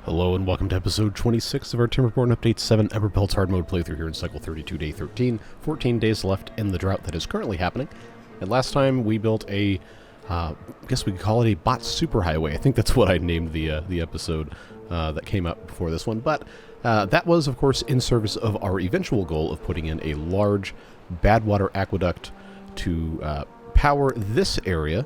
Hello and welcome to episode 26 of our Timberborn Update 7 Emberpelts hard mode playthrough here in cycle 32, day 13. 14 days left in the drought that is currently happening. And last time we built a, I guess we could call it a bot superhighway. I think that's what I named the episode that came out before this one. But that was, of course, in service of our eventual goal of putting in a large Badwater aqueduct to power this area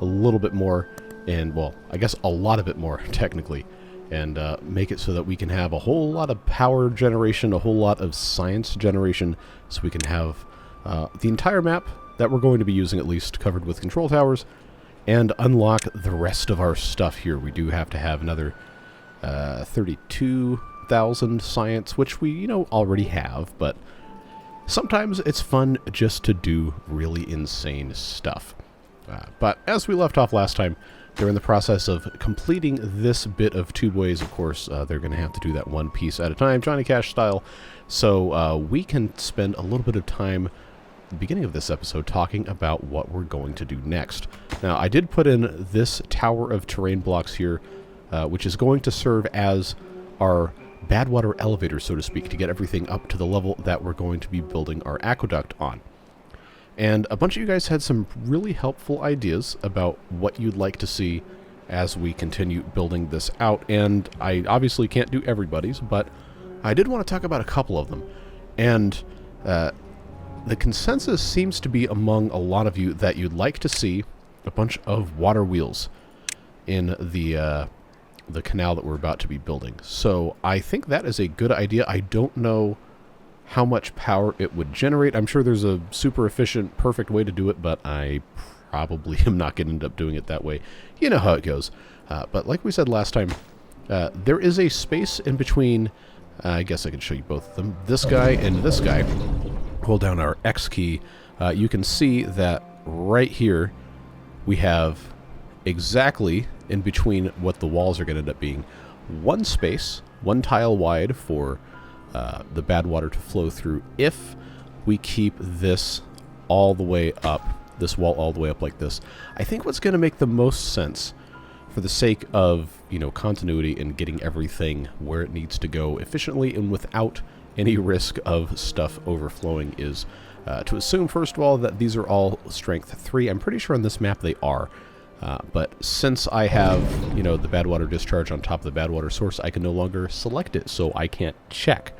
a little bit more, and, well, I guess a lot of it more, technically. And make it so that we can have a whole lot of power generation, a whole lot of science generation, so we can have the entire map that we're going to be using at least covered with control towers, and unlock the rest of our stuff here. We do have to have another 32,000 science, which we, already have, but sometimes it's fun just to do really insane stuff. But as we left off last time, they're in the process of completing this bit of tubeways. Of course, they're going to have to do that one piece at a time, Johnny Cash style. So we can spend a little bit of time at the beginning of this episode talking about what we're going to do next. Now, I did put in this tower of terrain blocks here, which is going to serve as our Badwater elevator, so to speak, to get everything up to the level that we're going to be building our aqueduct on. And a bunch of you guys had some really helpful ideas about what you'd like to see as we continue building this out. And I obviously can't do everybody's, but I did want to talk about a couple of them. And the consensus seems to be among a lot of you that you'd like to see a bunch of water wheels in the canal that we're about to be building. So I think that is a good idea. I don't know how much power it would generate. I'm sure there's a super efficient, perfect way to do it, but I probably am not going to end up doing it that way. You know how it goes. But like we said last time, there is a space in between, I guess I can show you both of them, this guy and this guy. Hold down our X key. You can see that right here we have exactly in between what the walls are going to end up being. One space, one tile wide for the Badwater to flow through if we keep this all the way up, this wall all the way up like this. I think what's going to make the most sense for the sake of, continuity and getting everything where it needs to go efficiently and without any risk of stuff overflowing is to assume, first of all, that these are all strength 3. I'm pretty sure on this map they are. But since I have, the Badwater discharge on top of the Badwater source, I can no longer select it, so I can't check.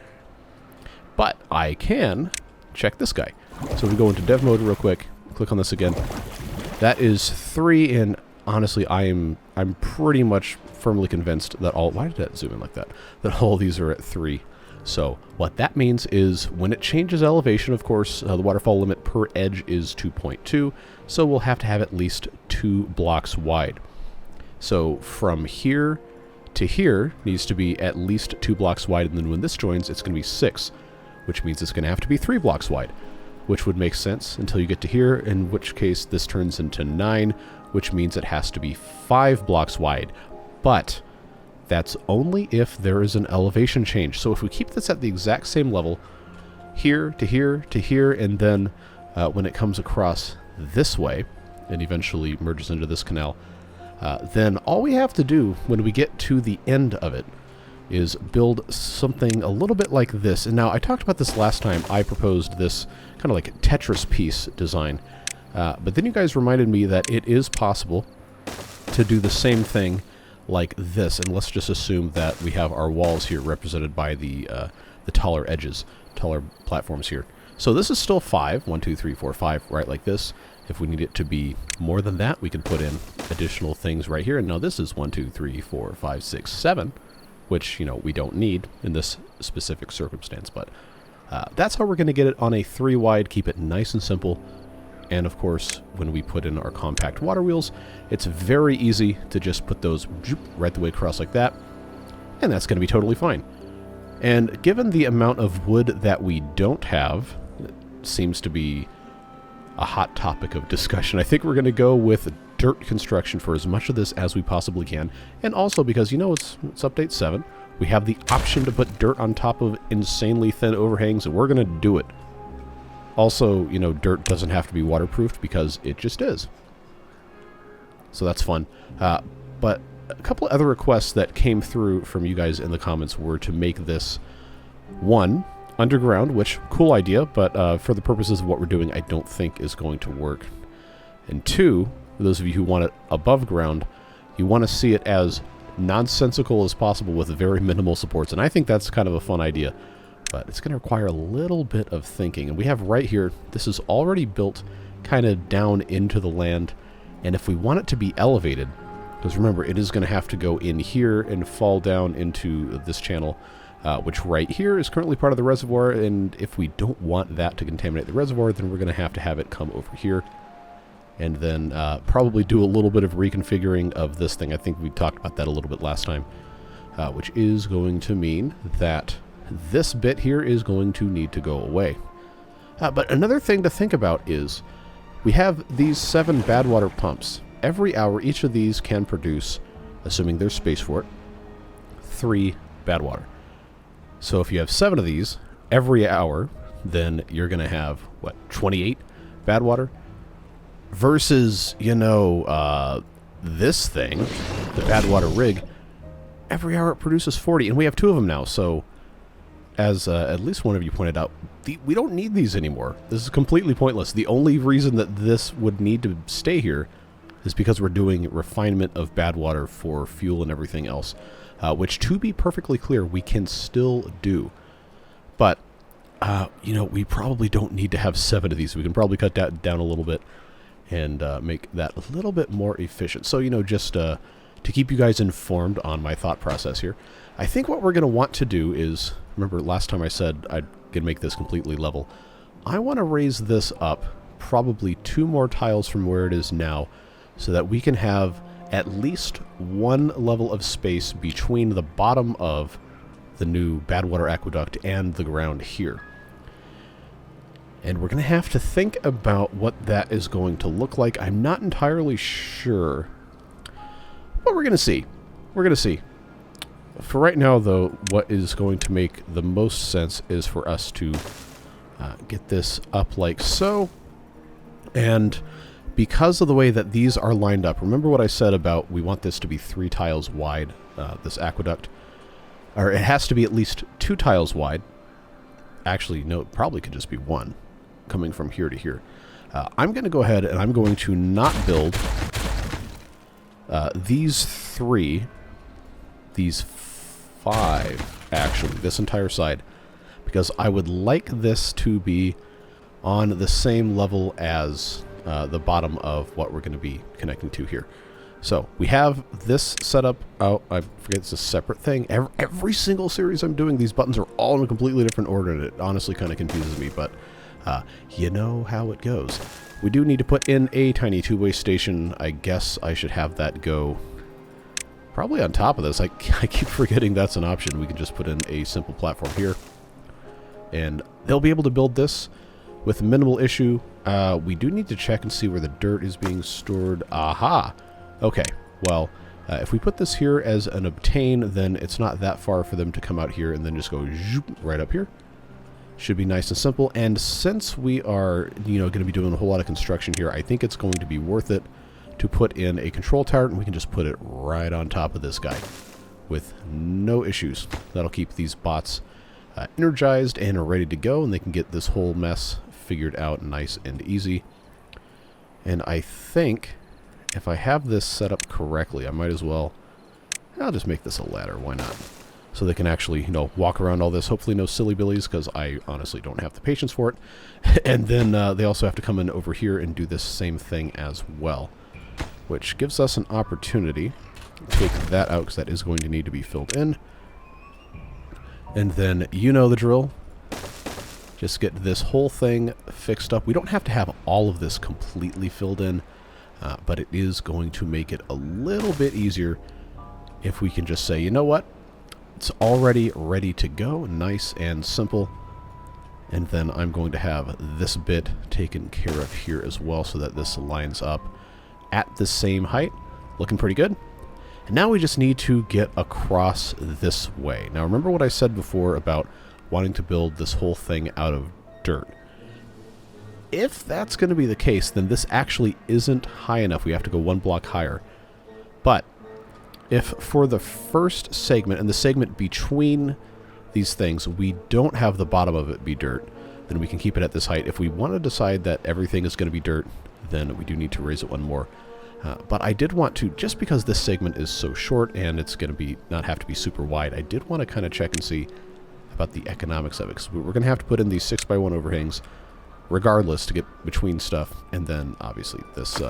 But I can check this guy. So we go into dev mode real quick, click on this again. That is 3, and honestly, I'm pretty much firmly convinced that all... Why did that zoom in like that? That all these are at 3. So what that means is when it changes elevation, of course, the waterfall limit per edge is 2.2, so we'll have to have at least 2 blocks wide. So from here to here needs to be at least 2 blocks wide, and then when this joins, it's going to be 6, which means it's going to have to be 3 blocks wide, which would make sense until you get to here, in which case this turns into 9, which means it has to be 5 blocks wide. But that's only if there is an elevation change. So if we keep this at the exact same level, here to here to here, and then when it comes across this way and eventually merges into this canal, then all we have to do when we get to the end of it is build something a little bit like this. And now I talked about this last time. I proposed this kind of like Tetris piece design. But then you guys reminded me that it is possible to do the same thing like this, and let's just assume that we have our walls here represented by the taller edges, taller platforms here. So this is still 5, 1, 2, 3, 4, 5, right like this. If we need it to be more than that, we can put in additional things right here. And now this is 1, 2, 3, 4, 5, 6, 7, which, we don't need in this specific circumstance. But that's how we're going to get it on a 3 wide, keep it nice and simple. And of course, when we put in our compact water wheels, it's very easy to just put those right the way across like that, and that's going to be totally fine. And given the amount of wood that we don't have, it seems to be a hot topic of discussion. I think we're going to go with dirt construction for as much of this as we possibly can, and also because, it's update 7, we have the option to put dirt on top of insanely thin overhangs, and we're going to do it. Also, dirt doesn't have to be waterproofed because it just is. So that's fun. But a couple of other requests that came through from you guys in the comments were to make this, one, underground, which, cool idea, but for the purposes of what we're doing, I don't think is going to work. And two, for those of you who want it above ground, you want to see it as nonsensical as possible with very minimal supports. And I think that's kind of a fun idea, but it's going to require a little bit of thinking. And we have right here, this is already built kind of down into the land. And if we want it to be elevated, because remember, it is going to have to go in here and fall down into this channel, which right here is currently part of the reservoir. And if we don't want that to contaminate the reservoir, then we're going to have it come over here. And then probably do a little bit of reconfiguring of this thing. I think we talked about that a little bit last time, which is going to mean that this bit here is going to need to go away. But another thing to think about is we have these 7 Badwater pumps. Every hour, each of these can produce, assuming there's space for it, 3 Badwater. So if you have 7 of these every hour, then you're going to have, what, 28 Badwater? Versus, you know, this thing, the Badwater rig, every hour it produces 40, and we have 2 of them now, so as at least one of you pointed out, we don't need these anymore. This is completely pointless. The only reason that this would need to stay here is because we're doing refinement of Badwater for fuel and everything else, which, to be perfectly clear, we can still do. But, you know, we probably don't need to have 7 of these. We can probably cut that down a little bit and make that a little bit more efficient. So, you know, just to keep you guys informed on my thought process here, I think what we're going to want to do is, remember last time I said I'd going to make this completely level. I want to raise this up probably 2 more tiles from where it is now so that we can have at least 1 level of space between the bottom of the new Badwater aqueduct and the ground here. And we're going to have to think about what that is going to look like. I'm not entirely sure, but we're going to see. We're going to see. For right now, though, what is going to make the most sense is for us to get this up like so. And because of the way that these are lined up, remember what I said about we want this to be 3 tiles wide, this aqueduct. Or it has to be at least 2 tiles wide. Actually, no, it probably could just be 1. Coming from here to here. I'm going to go ahead and I'm going to not build these 3, these 5, actually, this entire side, because I would like this to be on the same level as the bottom of what we're going to be connecting to here. So we have this set up. Oh, I forget it's a separate thing. Every single series I'm doing, these buttons are all in a completely different order, and it honestly kind of confuses me, but you know how it goes. We do need to put in a tiny 2-way station. I guess I should have that go probably on top of this. I keep forgetting that's an option. We can just put in a simple platform here, and they'll be able to build this with minimal issue. We do need to check and see where the dirt is being stored. Aha! Okay, well, if we put this here as an obtain, then it's not that far for them to come out here and then just go zoop, right up here. Should be nice and simple. And since we are, you know, going to be doing a whole lot of construction here, I think it's going to be worth it to put in a control tower, and we can just put it right on top of this guy with no issues. That'll keep these bots energized and ready to go, and they can get this whole mess figured out nice and easy. And I think if I have this set up correctly, I might as well, I'll just make this a ladder, why not? So they can actually, you know, walk around all this. Hopefully no silly billies, because I honestly don't have the patience for it. And then they also have to come in over here and do this same thing as well, which gives us an opportunity to take that out, because that is going to need to be filled in. And then you know the drill. Just get this whole thing fixed up. We don't have to have all of this completely filled in, but it is going to make it a little bit easier if we can just say, you know what? It's already ready to go, nice and simple. And then I'm going to have this bit taken care of here as well, so that this lines up at the same height. Looking pretty good. And now we just need to get across this way. Now remember what I said before about wanting to build this whole thing out of dirt. If that's going to be the case, then this actually isn't high enough. We have to go 1 block higher. But if for the first segment and the segment between these things, we don't have the bottom of it be dirt, then we can keep it at this height. If we want to decide that everything is going to be dirt, then we do need to raise it one more. But I did want to, just because this segment is so short and it's going to be not have to be super wide, I did want to kind of check and see about the economics of it. Because we're going to have to put in these 6x1 overhangs regardless to get between stuff. And then, obviously, this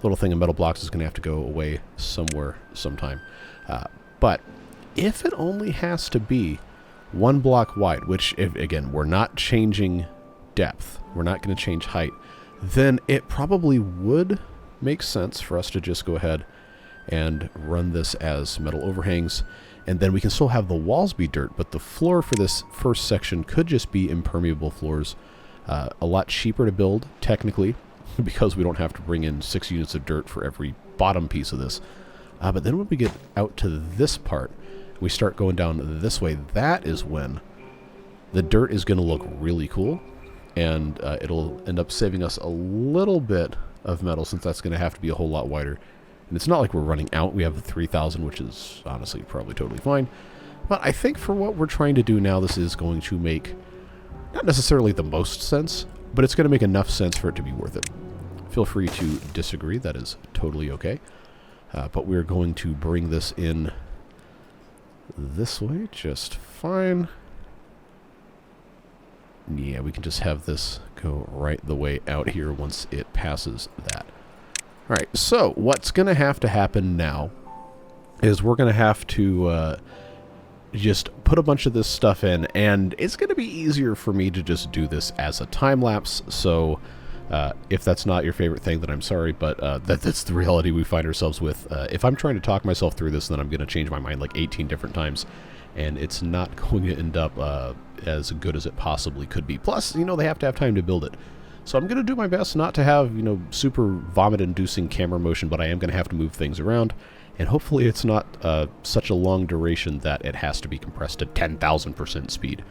little thing of metal blocks is going to have to go away somewhere sometime. But if it only has to be one block wide, which, again, we're not changing depth, we're not going to change height, then it probably would make sense for us to just go ahead and run this as metal overhangs, and then we can still have the walls be dirt, but the floor for this first section could just be impermeable floors. A lot cheaper to build, technically, because we don't have to bring in 6 units of dirt for every bottom piece of this. But then when we get out to this part, we start going down this way, that is when the dirt is going to look really cool, and it'll end up saving us a little bit of metal, since that's going to have to be a whole lot wider. And it's not like we're running out. We have the 3,000, which is honestly probably totally fine. But I think for what we're trying to do now, this is going to make not necessarily the most sense, but it's going to make enough sense for it to be worth it. Feel free to disagree. That is totally okay. But we're going to bring this in this way just fine. Yeah, we can just have this go right the way out here once it passes that. Alright, so what's going to happen now is we're going to have to just put a bunch of this stuff in, and it's going to be easier for me to just do this as a time-lapse, so if that's not your favorite thing, then I'm sorry, but that's the reality we find ourselves with. If I'm trying to talk myself through this, then I'm going to change my mind like 18 different times, and it's not going to end up as good as it possibly could be. Plus, you know, they have to have time to build it. So I'm going to do my best not to have, you know, super vomit-inducing camera motion, but I am going to have to move things around, and hopefully it's not such a long duration that it has to be compressed to 10,000% speed.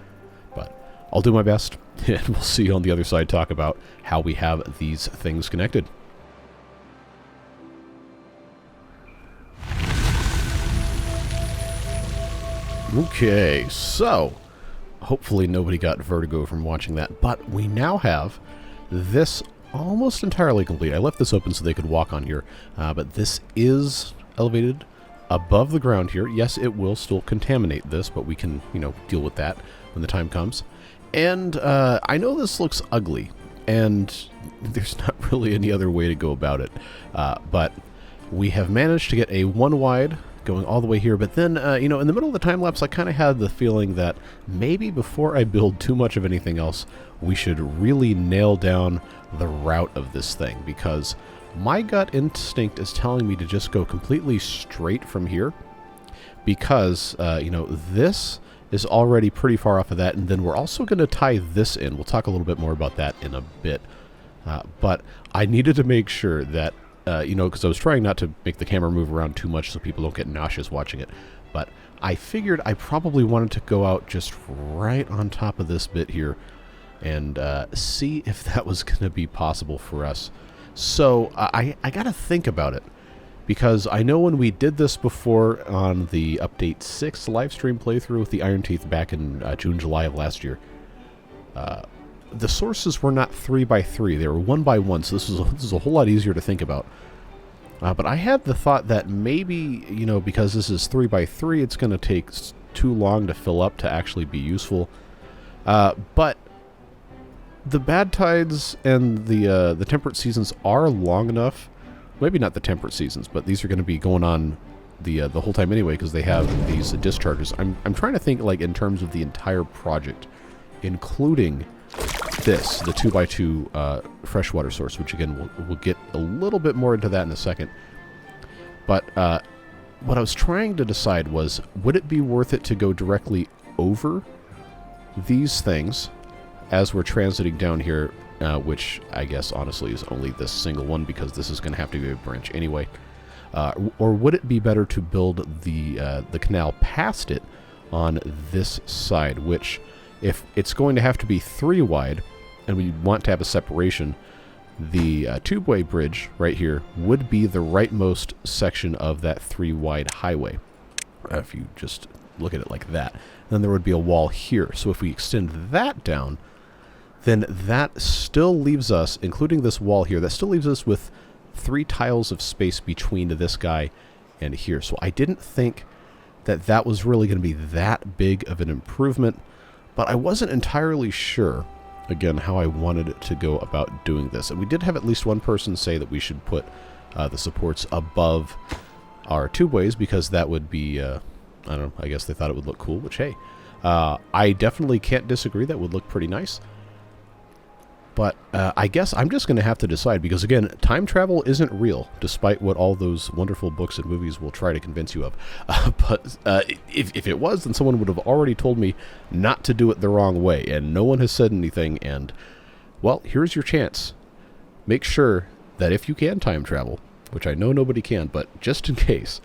But I'll do my best, and we'll see you on the other side talk about how we have these things connected. Okay, so hopefully nobody got vertigo from watching that, but we now have this almost entirely complete. I left this open so they could walk on here, but this is elevated above the ground here. Yes, it will still contaminate this, but we can, you know, deal with that when the time comes. And I know this looks ugly, and there's not really any other way to go about it, but we have managed to get a one wide going all the way here. But then, you know, in the middle of the time lapse, I kind of had the feeling that maybe before I build too much of anything else, we should really nail down the route of this thing, because my gut instinct is telling me to just go completely straight from here, because, you know, this is already pretty far off of that, and then we're also going to tie this in. We'll talk a little bit more about that in a bit, but I needed to make sure that you know, because I was trying not to make the camera move around too much so people don't get nauseous watching it. But I figured I probably wanted to go out just right on top of this bit here and see if that was going to be possible for us. So I got to think about it, because I know when we did this before on the Update 6 live stream playthrough with the Iron Teeth back in June, July of last year, the sources were not 3x3, they were 1x1, so this is a whole lot easier to think about. But I had the thought that maybe, you know, because this is 3x3, it's going to take too long to fill up to actually be useful. But the bad tides and the temperate seasons are long enough. Maybe not the temperate seasons, but these are going to be going on the whole time anyway, because they have these discharges. I'm trying to think like in terms of the entire project, including this, the 2x2 freshwater source, which again we'll get a little bit more into that in a second. But what I was trying to decide was, would it be worth it to go directly over these things as we're transiting down here, which I guess honestly is only this single one, because this is going to have to be a branch anyway. Or would it be better to build the canal past it on this side, which, if it's going to have to be 3 wide and we want to have a separation, the tubeway bridge right here would be the rightmost section of that 3-wide highway. If you just look at it like that. Then there would be a wall here. So if we extend that down, then that still leaves us, including this wall here, that still leaves us with 3 tiles of space between this guy and here. So I didn't think that that was really going to be that big of an improvement, but I wasn't entirely sure, again, how I wanted to go about doing this. And we did have at least one person say that we should put the supports above our tubeways because that would be, I don't know, I guess they thought it would look cool, which, hey, I definitely can't disagree. That would look pretty nice. But I guess I'm just going to have to decide because, again, time travel isn't real, despite what all those wonderful books and movies will try to convince you of. But if it was, then someone would have already told me not to do it the wrong way, and no one has said anything. And, well, here's your chance. Make sure that if you can time travel, which I know nobody can, but just in case,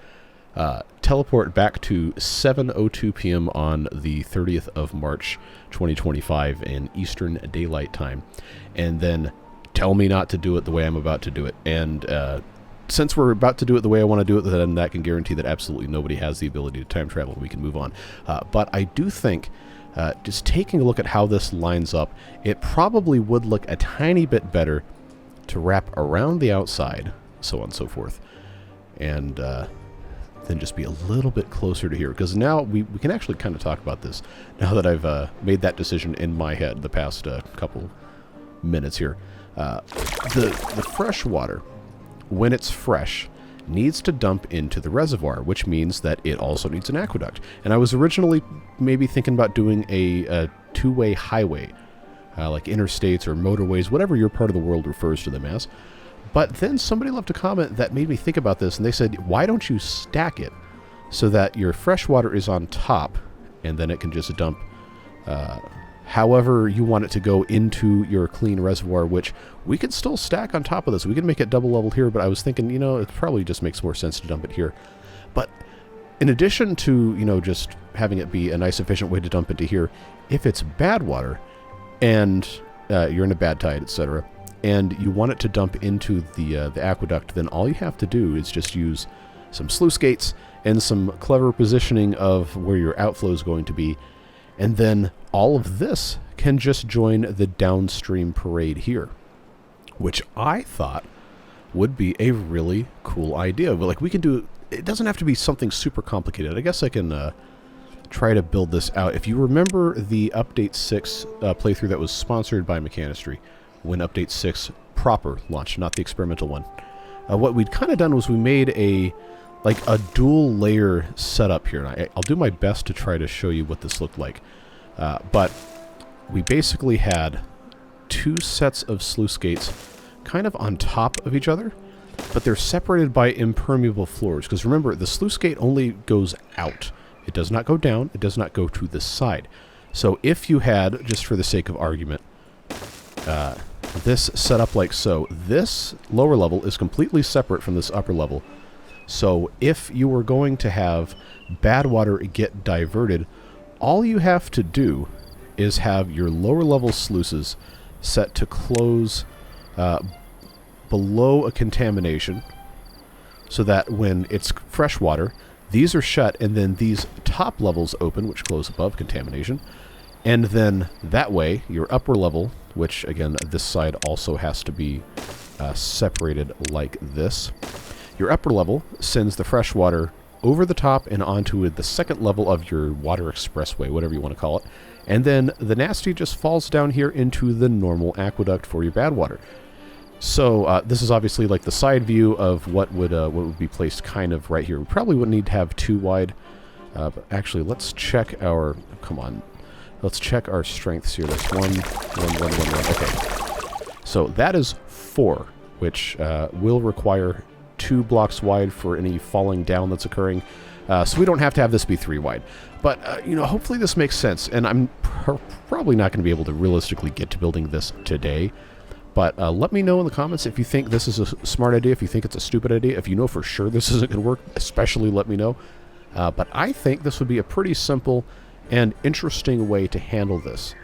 teleport back to 7:02 p.m. on the 30th of March, 2025 in Eastern Daylight Time, and then tell me not to do it the way I'm about to do it. And since we're about to do it the way I want to do it, then that can guarantee that absolutely nobody has the ability to time travel and we can move on. But I do think, just taking a look at how this lines up, it probably would look a tiny bit better to wrap around the outside, so on and so forth, and then just be a little bit closer to here, because now we can actually kind of talk about this now that I've made that decision in my head the past couple minutes here. The fresh water, when it's fresh, needs to dump into the reservoir, which means that it also needs an aqueduct. And I was originally maybe thinking about doing a 2-way highway, like interstates or motorways, whatever your part of the world refers to them as. But then somebody left a comment that made me think about this, and they said, why don't you stack it so that your fresh water is on top, and then it can just dump however you want it to go into your clean reservoir, which we could still stack on top of this. We could make it double leveled here, but I was thinking, it probably just makes more sense to dump it here. But in addition to, just having it be a nice, efficient way to dump into here, if it's bad water and you're in a bad tide, etc., and you want it to dump into the aqueduct, then all you have to do is just use some sluice gates and some clever positioning of where your outflow is going to be, and then all of this can just join the downstream parade here, which I thought would be a really cool idea. But we can do it doesn't have to be something super complicated. I guess I can try to build this out. If you remember the Update 6 playthrough that was sponsored by Mechanistry, when Update 6 proper launched, not the experimental one. What we'd kind of done was we made a dual layer setup here. And I'll do my best to try to show you what this looked like. But we basically had 2 sets of sluice gates kind of on top of each other, but they're separated by impermeable floors. Because remember, the sluice gate only goes out. It does not go down. It does not go to the side. So if you had, just for the sake of argument, this set up like so, this lower level is completely separate from this upper level. So if you were going to have bad water get diverted, all you have to do is have your lower level sluices set to close below a contamination, so that when it's fresh water, these are shut, and then these top levels open, which close above contamination. And then that way, your upper level, which again, this side also has to be separated like this. Your upper level sends the fresh water over the top and onto the second level of your water expressway, whatever you want to call it. And then the nasty just falls down here into the normal aqueduct for your bad water. So this is obviously like the side view of what would be placed kind of right here. We probably wouldn't need to have 2 wide. But actually, let's check our... Come on. Let's check our strengths here. That's 1, 1, 1, 1, 1. Okay. So that is 4, which will require 2 blocks wide for any falling down that's occurring. So we don't have to have this be 3 wide. But, hopefully this makes sense. And I'm probably not going to be able to realistically get to building this today. But let me know in the comments if you think this is a smart idea, if you think it's a stupid idea. If you know for sure this isn't going to work, especially let me know. But I think this would be a pretty simple and interesting way to handle this.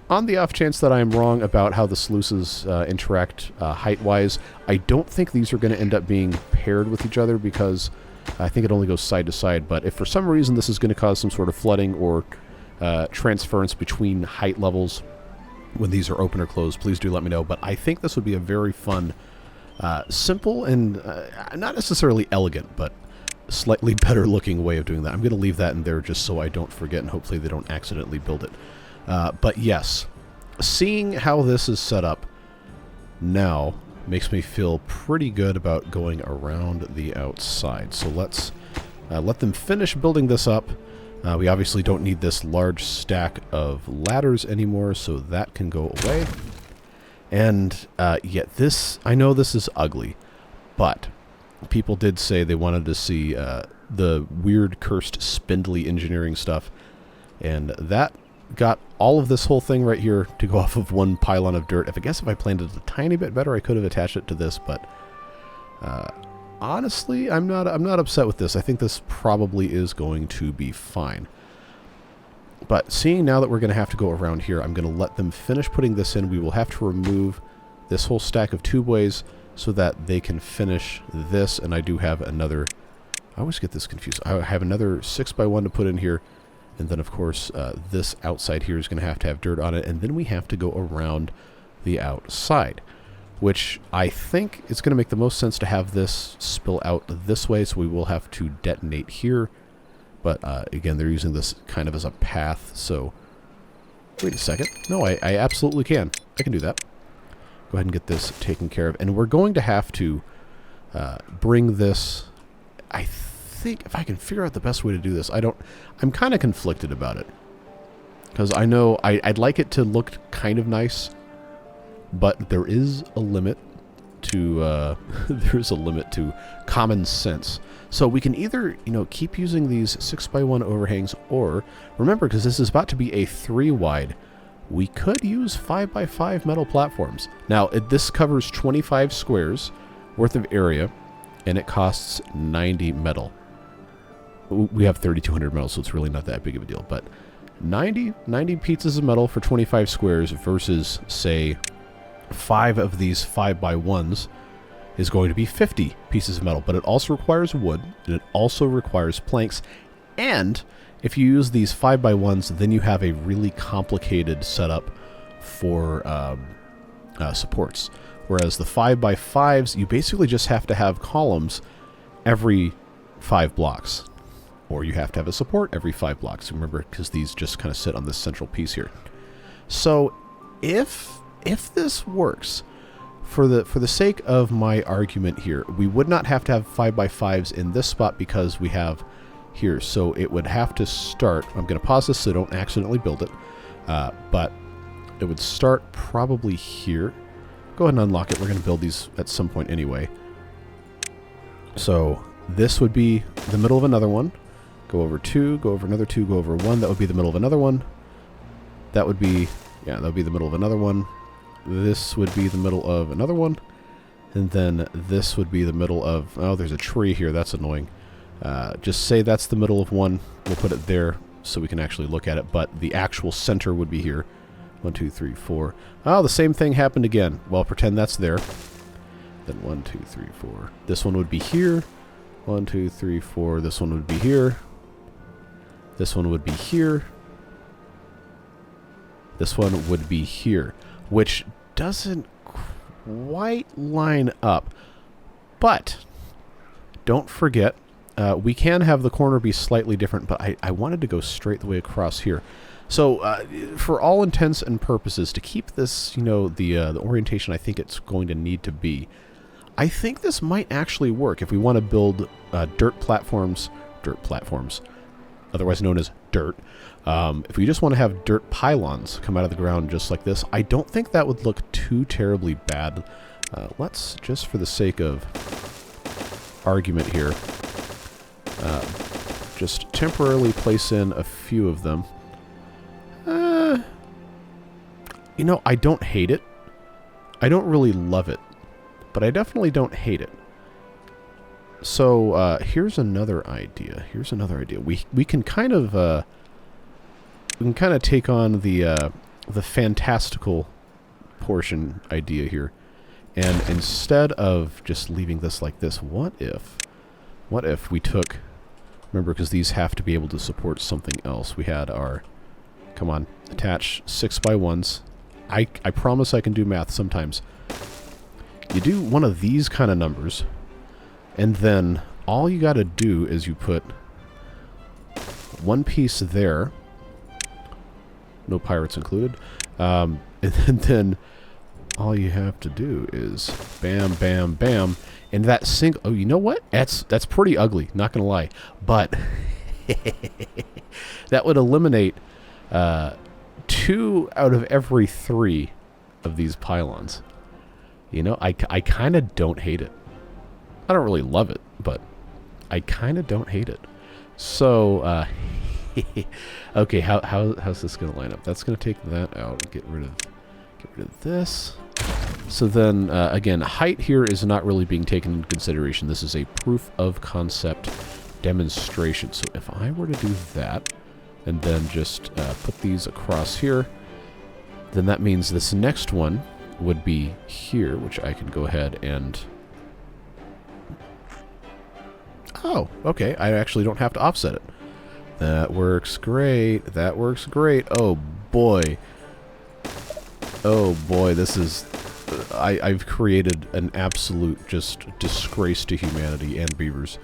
on the off chance that I'm wrong about how the sluices interact height-wise, I don't think these are going to end up being paired with each other because I think it only goes side to side. But if for some reason this is going to cause some sort of flooding or transference between height levels when these are open or closed, please do let me know. But I think this would be a very fun, simple, and not necessarily elegant, but slightly better looking way of doing that. I'm going to leave that in there just so I don't forget, and hopefully they don't accidentally build it. But yes, seeing how this is set up now makes me feel pretty good about going around the outside. So let's let them finish building this up. We obviously don't need this large stack of ladders anymore, so that can go away. And yet this, I know this is ugly, but people did say they wanted to see the weird cursed spindly engineering stuff, and that got all of this whole thing right here to go off of one pylon of dirt. I guess if I planned it a tiny bit better, I could have attached it to this, but honestly, I'm not upset with this. I think this probably is going to be fine. But seeing now that we're going to have to go around here, I'm going to let them finish putting this in. We will have to remove this whole stack of tubeways so that they can finish this. And I do have another, I always get this confused. I have another 6x1 to put in here. And then, of course, this outside here is going to have dirt on it. And then we have to go around the outside, which I think is going to make the most sense to have this spill out this way. So we will have to detonate here. But, again, they're using this kind of as a path. So, wait a second. No, I absolutely can. I can do that. Go ahead and get this taken care of. And we're going to have to bring this, I think, if I can figure out the best way to do this. I'm kind of conflicted about it. Because I know I'd like it to look kind of nice, but there is a limit to common sense. So we can either, keep using these 6x1 overhangs, or remember, because this is about to be a 3 wide, we could use 5x5 metal platforms. Now, this covers 25 squares worth of area, and it costs 90 metal. We have 3,200 metal, so it's really not that big of a deal. But 90 pieces of metal for 25 squares versus, say, 5 of these 5x1s is going to be 50 pieces of metal. But it also requires wood, and it also requires planks. And if you use these 5x1s, then you have a really complicated setup for supports. Whereas the 5x5s, you basically just have to have columns every 5 blocks. Or you have to have a support every 5 blocks. Remember, because these just kind of sit on this central piece here. So if this works, for the sake of my argument here, we would not have to have 5x5s in this spot because we have here. So it would have to start, I'm going to pause this so I don't accidentally build it, but it would start probably here. Go ahead and unlock it. We're going to build these at some point anyway. So this would be the middle of another one. Go over 2, go over another 2, go over 1. That would be the middle of another one. That would be, yeah, that would be the middle of another one. This would be the middle of another one. And then this would be the middle of, oh, there's a tree here. That's annoying. Just say that's the middle of one. We'll put it there so we can actually look at it. But the actual center would be here. 1, 2, 3, 4. Oh, the same thing happened again. Well, pretend that's there. Then 1, 2, 3, 4. This one would be here. 1, 2, 3, 4. This one would be here. This one would be here. This one would be here. Which doesn't quite line up. But don't forget, we can have the corner be slightly different, but I wanted to go straight the way across here. So for all intents and purposes, to keep this, the orientation I think it's going to need to be, I think this might actually work if we want to build dirt platforms, otherwise known as dirt. If we just want to have dirt pylons come out of the ground just like this, I don't think that would look too terribly bad. Let's, just for the sake of argument here, just temporarily place in a few of them. I don't hate it. I don't really love it, but I definitely don't hate it. So here's another idea. We can kind of take on the fantastical portion idea here. And instead of just leaving this like this, what if we took, remember, because these have to be able to support something else. We had our, come on, attach 6x1s. I promise I can do math sometimes. You do one of these kind of numbers, and then all you got to do is you put one piece there, no pirates included, and then all you have to do is bam, bam, bam, and that single. Oh, you know what? That's pretty ugly. Not gonna lie, but that would eliminate 2 out of every 3 of these pylons. You know, I kind of don't hate it. I don't really love it, but I kind of don't hate it. So, okay, how's this going to line up? That's going to take that out and get rid of this. So then, again, height here is not really being taken into consideration. This is a proof of concept demonstration. So if I were to do that, and then just put these across here, then that means this next one would be here, which I can go ahead and... Oh, okay, I actually don't have to offset it. That works great. That works great. Oh, boy. Oh, boy, this is... I've created an absolute just disgrace to humanity and beavers.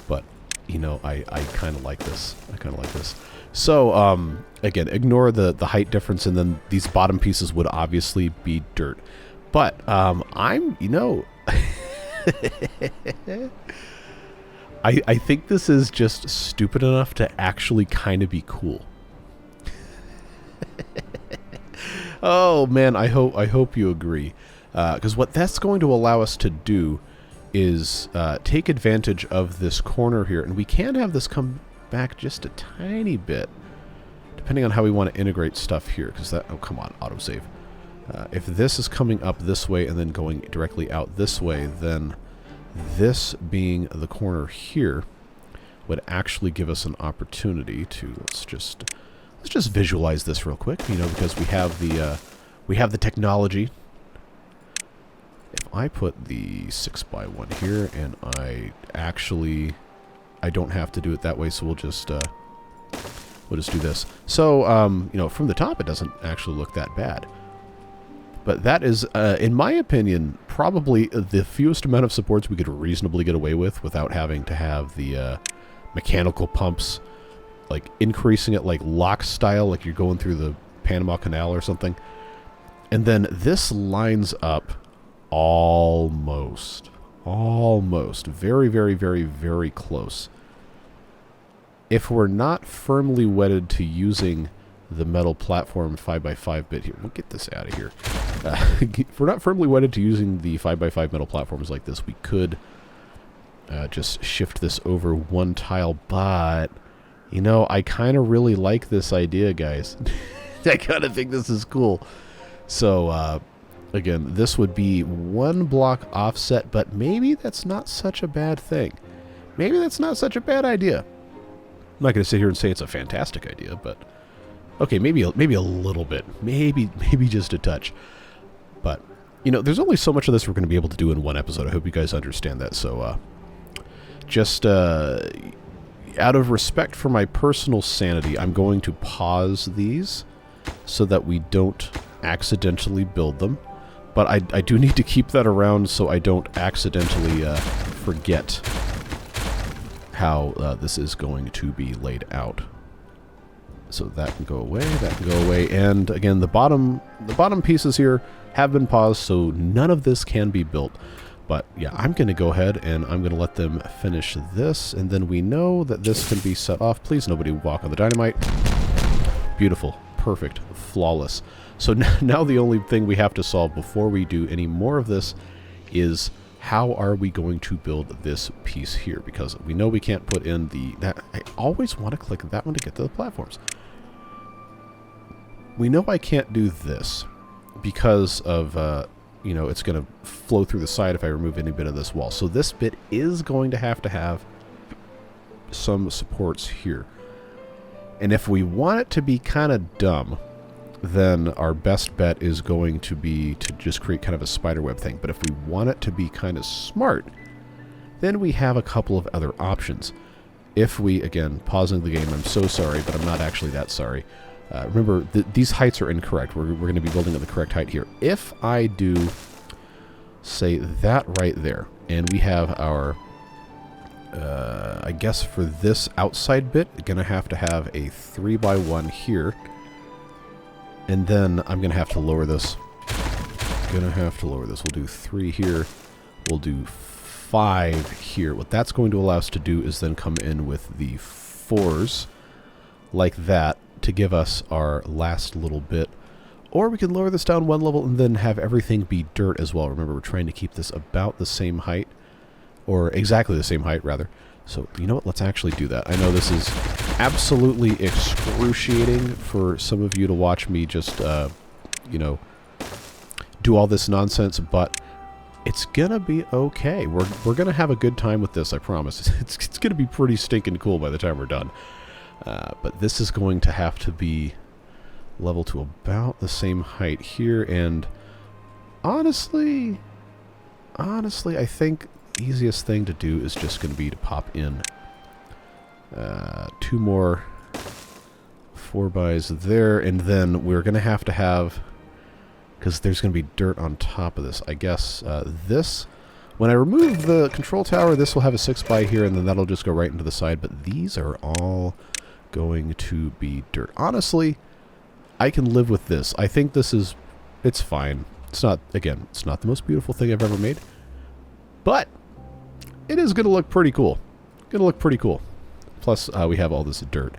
But, you know, I kind of like this. I kind of like this. So, again, ignore the height difference, and then these bottom pieces would obviously be dirt. But, you know... I think this is just stupid enough to actually kind of be cool. Oh, man, I hope you agree. Because what that's going to allow us to do is take advantage of this corner here, and we can have this come back just a tiny bit, depending on how we want to integrate stuff here, because that... Oh, come on, autosave. If this is coming up this way and then going directly out this way, then this being the corner here would actually give us an opportunity to... Let's just visualize this real quick, you know, because we have the technology. If I put the 6x1 here, and I don't have to do it that way, so we'll just do this. So, you know, from the top, it doesn't actually look that bad. But that is, in my opinion, probably the fewest amount of supports we could reasonably get away with without having to have the mechanical pumps, like increasing it like lock style, like you're going through the Panama Canal or something. And then this lines up almost very, very, very, very close. If we're not firmly wedded to using the metal platform 5x5 bit here, we'll get this out of here. If we're not firmly wedded to using the 5x5 metal platforms like this, we could just shift this over one tile, but, you know, I kind of really like this idea, guys. I kind of think this is cool. So, again, this would be one block offset, but maybe that's not such a bad thing. Maybe that's not such a bad idea. I'm not going to sit here and say it's a fantastic idea, but okay, maybe a little bit, maybe just a touch. But, you know, there's only so much of this we're going to be able to do in one episode. I hope you guys understand that. So, just out of respect for my personal sanity, I'm going to pause these so that we don't accidentally build them. But I do need to keep that around so I don't accidentally forget how this is going to be laid out. So that can go away, that can go away, and again, the bottom pieces here have been paused, so none of this can be built. But yeah, I'm going to go ahead and I'm going to let them finish this, and then we know that this can be set off. Please, nobody walk on the dynamite. Beautiful, perfect, flawless. So now the only thing we have to solve before we do any more of this is how are we going to build this piece here? Because we know we can't put in I always want to click that one to get to the platforms. We know I can't do this because of, you know, it's going to flow through the side if I remove any bit of this wall. So this bit is going to have some supports here. And if we want it to be kind of dumb, then our best bet is going to be to just create kind of a spiderweb thing. But if we want it to be kind of smart, then we have a couple of other options. If we, again, pausing the game, I'm so sorry, but I'm not actually that sorry. Remember, these heights are incorrect. We're going to be building at the correct height here. If I do, say, that right there, and we have our, I guess for this outside bit, going to have a 3x1 here. And then I'm going to have to lower this. We'll do 3 here. We'll do 5 here. What that's going to allow us to do is then come in with the 4s like that to give us our last little bit. Or we can lower this down 1 level and then have everything be dirt as well. Remember, we're trying to keep this about the same height. Or exactly the same height, rather. So, you know what? Let's actually do that. I know this is absolutely excruciating for some of you to watch me just, you know, do all this nonsense, but it's gonna be okay. We're gonna have a good time with this, I promise. It's gonna be pretty stinking cool by the time we're done. But this is going to have to be level to about the same height here, and honestly, I think the easiest thing to do is just going to be to pop in 2 more 4xs there, and then we're going to have, because there's going to be dirt on top of this, I guess this, when I remove the control tower, this will have a 6x here, and then that'll just go right into the side, but these are all going to be dirt. Honestly, I can live with this. I think it's fine. It's not, again, it's not the most beautiful thing I've ever made, but it is going to look pretty cool. Plus, we have all this dirt,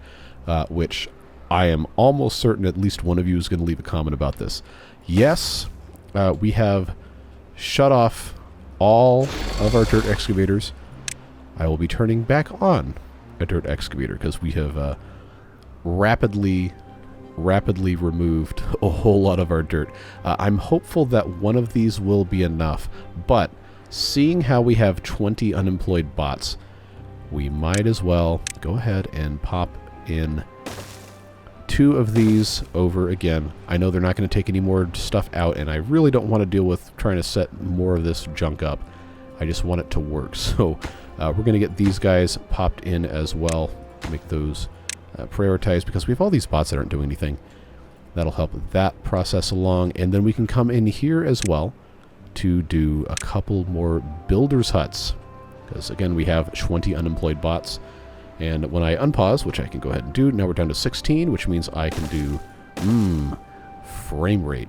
which I am almost certain at least one of you is going to leave a comment about this. Yes, we have shut off all of our dirt excavators. I will be turning back on a dirt excavator because we have rapidly removed a whole lot of our dirt. I'm hopeful that one of these will be enough, but seeing how we have 20 unemployed bots, we might as well go ahead and pop in 2 of these over again. I know they're not going to take any more stuff out, and I really don't want to deal with trying to set more of this junk up. I just want it to work. So we're going to get these guys popped in as well. Make those prioritized because we have all these bots that aren't doing anything. That'll help that process along. And then we can come in here as well to do a couple more builders' huts. Because, again, we have 20 unemployed bots. And when I unpause, which I can go ahead and do, now we're down to 16, which means I can do, frame rate.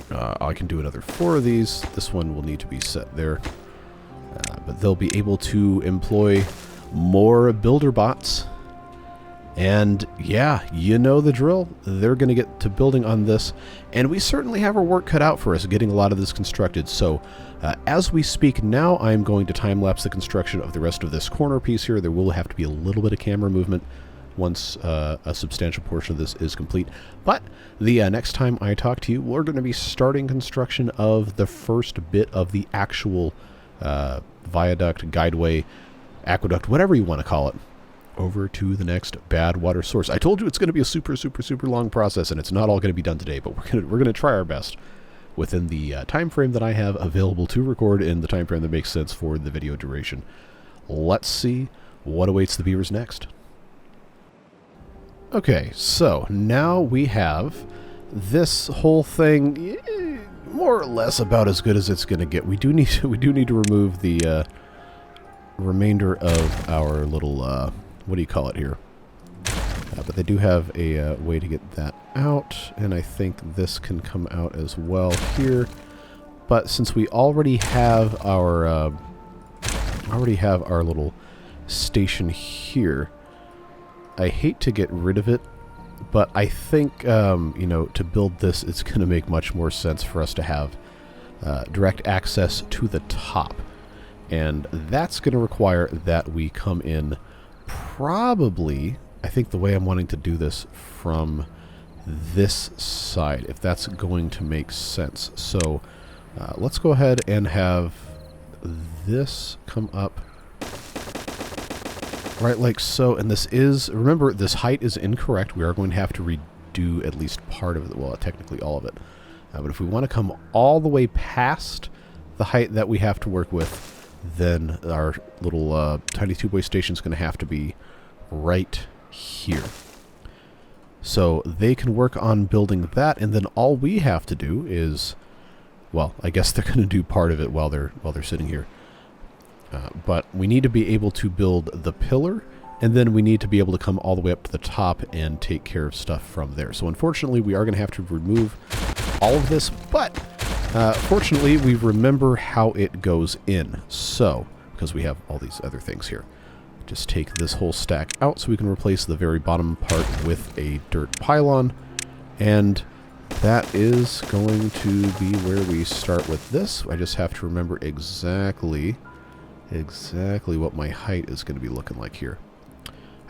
I can do another 4 of these. This one will need to be set there. But they'll be able to employ more builder bots. And yeah, you know the drill. They're going to get to building on this. And we certainly have our work cut out for us getting a lot of this constructed. So as we speak now, I'm going to time-lapse the construction of the rest of this corner piece here. There will have to be a little bit of camera movement once a substantial portion of this is complete. But the next time I talk to you, we're going to be starting construction of the first bit of the actual viaduct, guideway, aqueduct, whatever you want to call it, over to the next Badwater source. I told you it's going to be a super long process, and it's not all going to be done today, but we're going to try our best within the time frame that I have available to record in the time frame that makes sense for the video duration. Let's see what awaits the beavers next. Okay, so now we have this whole thing more or less about as good as it's going to get. We do need to remove the remainder of our little what do you call it here? But they do have a way to get that out, and I think this can come out as well here. But since we already have our little station here, I hate to get rid of it, but I think you know, to build this, it's going to make much more sense for us to have direct access to the top, and that's going to require that we come in. Probably, I think the way I'm wanting to do this from this side, if that's going to make sense. So let's go ahead and have this come up right like so. And this is, remember, this height is incorrect. We are going to have to do at least part of it. Well, technically all of it. But if we want to come all the way past the height that we have to work with, then our little tiny tube-way station is going to have to be right here. So they can work on building that, and then all we have to do is, well, I guess they're going to do part of it while they're sitting here. But we need to be able to build the pillar, and then we need to be able to come all the way up to the top and take care of stuff from there. So unfortunately, we are going to have to remove all of this, but fortunately, we remember how it goes in. So, because we have all these other things here. Just take this whole stack out so we can replace the very bottom part with a dirt pylon. And that is going to be where we start with this. I just have to remember exactly what my height is going to be looking like here.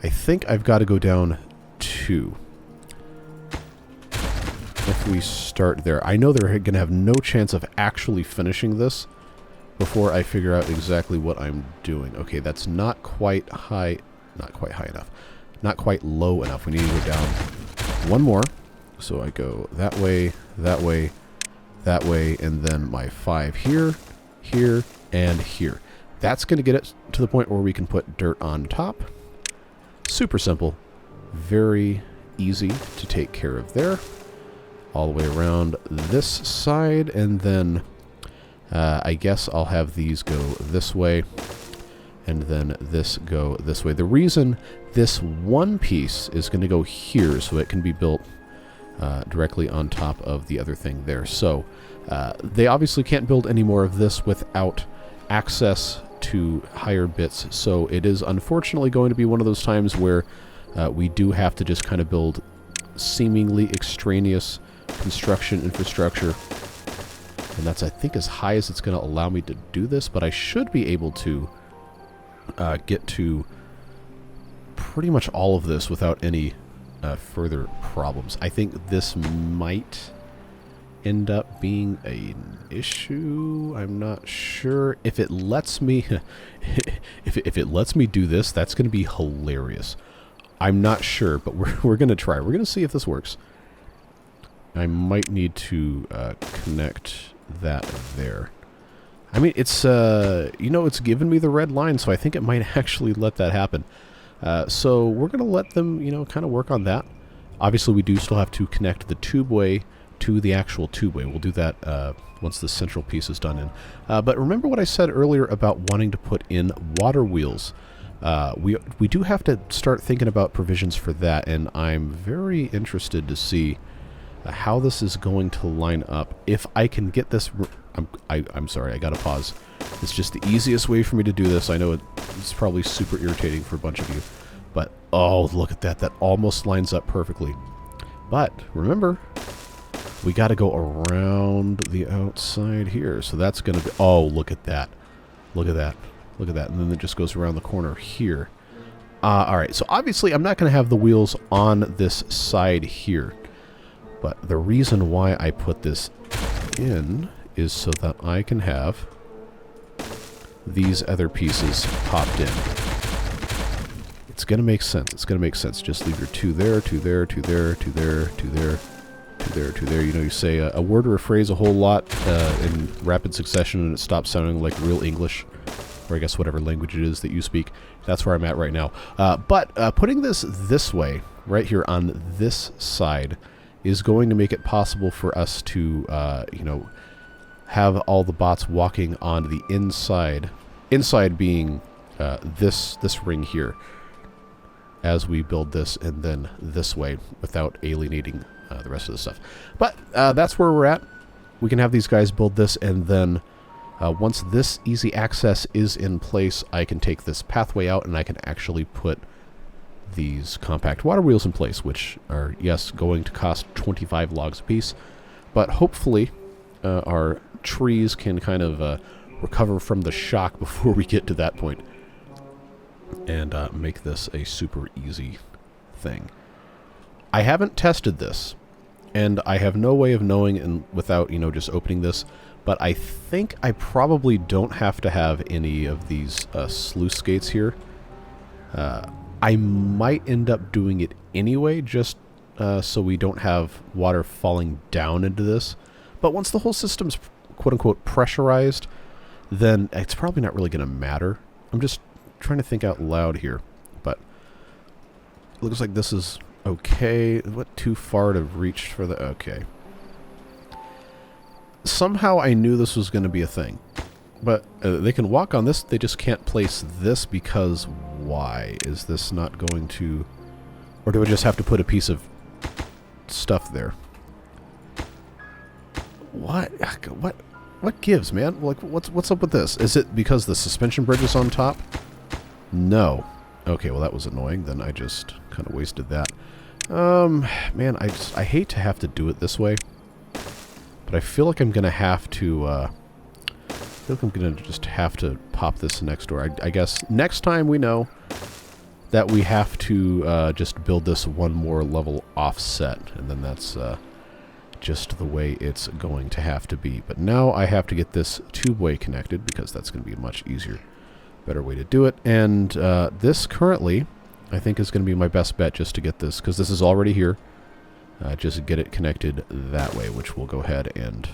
I think I've got to go down 2. If we start there. I know they're going to have no chance of actually finishing this before I figure out exactly what I'm doing. Okay, that's not quite high. Not quite high enough. Not quite low enough. We need to go down one more. So I go that way, that way, that way, and then my 5 here, here, and here. That's going to get it to the point where we can put dirt on top. Super simple. Very easy to take care of there. All the way around this side, and then I guess I'll have these go this way, and then this go this way. The reason this one piece is going to go here so it can be built directly on top of the other thing there. So they obviously can't build any more of this without access to higher bits. So it is unfortunately going to be one of those times where we do have to just kind of build seemingly extraneous construction infrastructure. And that's, I think, as high as it's going to allow me to do this, but I should be able to get to pretty much all of this without any further problems. I think this might end up being an going I'm not sure. If it lets me if it lets me do this, that's going to be hilarious. I'm not sure, but we're going to try. We're going to see if this works. I might need to connect that there. I mean, it's, it's given me the red line, so I think it might actually let that happen. So we're going to let them, kind of work on that. Obviously, we do still have to connect the tubeway to the actual tubeway. We'll do that once the central piece is done in. But remember what I said earlier about wanting to put in water wheels. We do have to start thinking about provisions for that, and I'm very interested to see how this is going to line up. If I can get this... I'm sorry, I gotta pause. It's just the easiest way for me to do this. I know it's probably super irritating for a bunch of you. But, oh, look at that. That almost lines up perfectly. But, remember, we gotta go around the outside here. So that's gonna be... Oh, look at that. Look at that. Look at that. And then it just goes around the corner here. Alright, so obviously I'm not gonna have the wheels on this side here. But the reason why I put this in is so that I can have these other pieces popped in. It's going to make sense. It's going to make sense. Just leave your 2 there, 2 there, 2 there, 2 there, 2 there, 2 there, 2 there. You say a word or a phrase a whole lot in rapid succession and it stops sounding like real English, or I guess whatever language it is that you speak. That's where I'm at right now. But putting this way, right here on this side, is going to make it possible for us to, have all the bots walking on the inside. Inside being this ring here, as we build this, and then this way without alienating the rest of the stuff. But that's where we're at. We can have these guys build this, and then once this easy access is in place, I can take this pathway out and I can actually put these compact water wheels in place, which are, yes, going to cost 25 logs a piece, but hopefully our trees can kind of recover from the shock before we get to that point and make this a super easy thing. I haven't tested this, and I have no way of knowing without, just opening this, but I think I probably don't have to have any of these sluice gates here. I might end up doing it anyway, just so we don't have water falling down into this. But once the whole system's quote-unquote pressurized, then it's probably not really going to matter. I'm just trying to think out loud here. But it looks like this is okay. What, too far to reach for the... Okay. Somehow I knew this was going to be a thing. But they can walk on this, they just can't place this because why? Is this not going to... Or do I just have to put a piece of stuff there? What gives, man? Like, what's up with this? Is it because the suspension bridge is on top? No. Okay, well that was annoying. Then I just kind of wasted that. Man, I hate to have to do it this way, but I feel like I'm gonna have to. I feel like I'm gonna just have to pop this next door. I guess next time we know that we have to just build this one more level offset, and then that's just the way it's going to have to be. But now I have to get this tube-way connected because that's going to be a much easier, better way to do it. And this currently, I think, is going to be my best bet just to get this, because this is already here. Just get it connected that way, which we'll go ahead and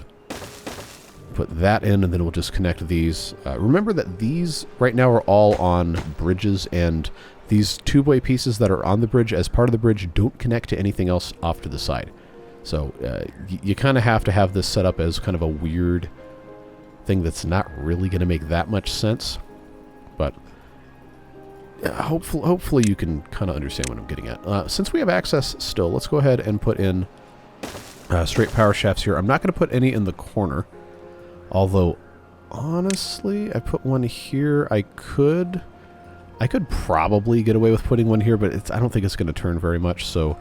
put that in, and then we'll just connect these. Remember that these right now are all on bridges, and these tube-way pieces that are on the bridge as part of the bridge don't connect to anything else off to the side. So you kind of have to have this set up as kind of a weird thing that's not really going to make that much sense. But hopefully you can kind of understand what I'm getting at. Since we have access still, let's go ahead and put in straight power shafts here. I'm not going to put any in the corner. Although, honestly, I put one here. I could probably get away with putting one here, but I don't think it's going to turn very much, so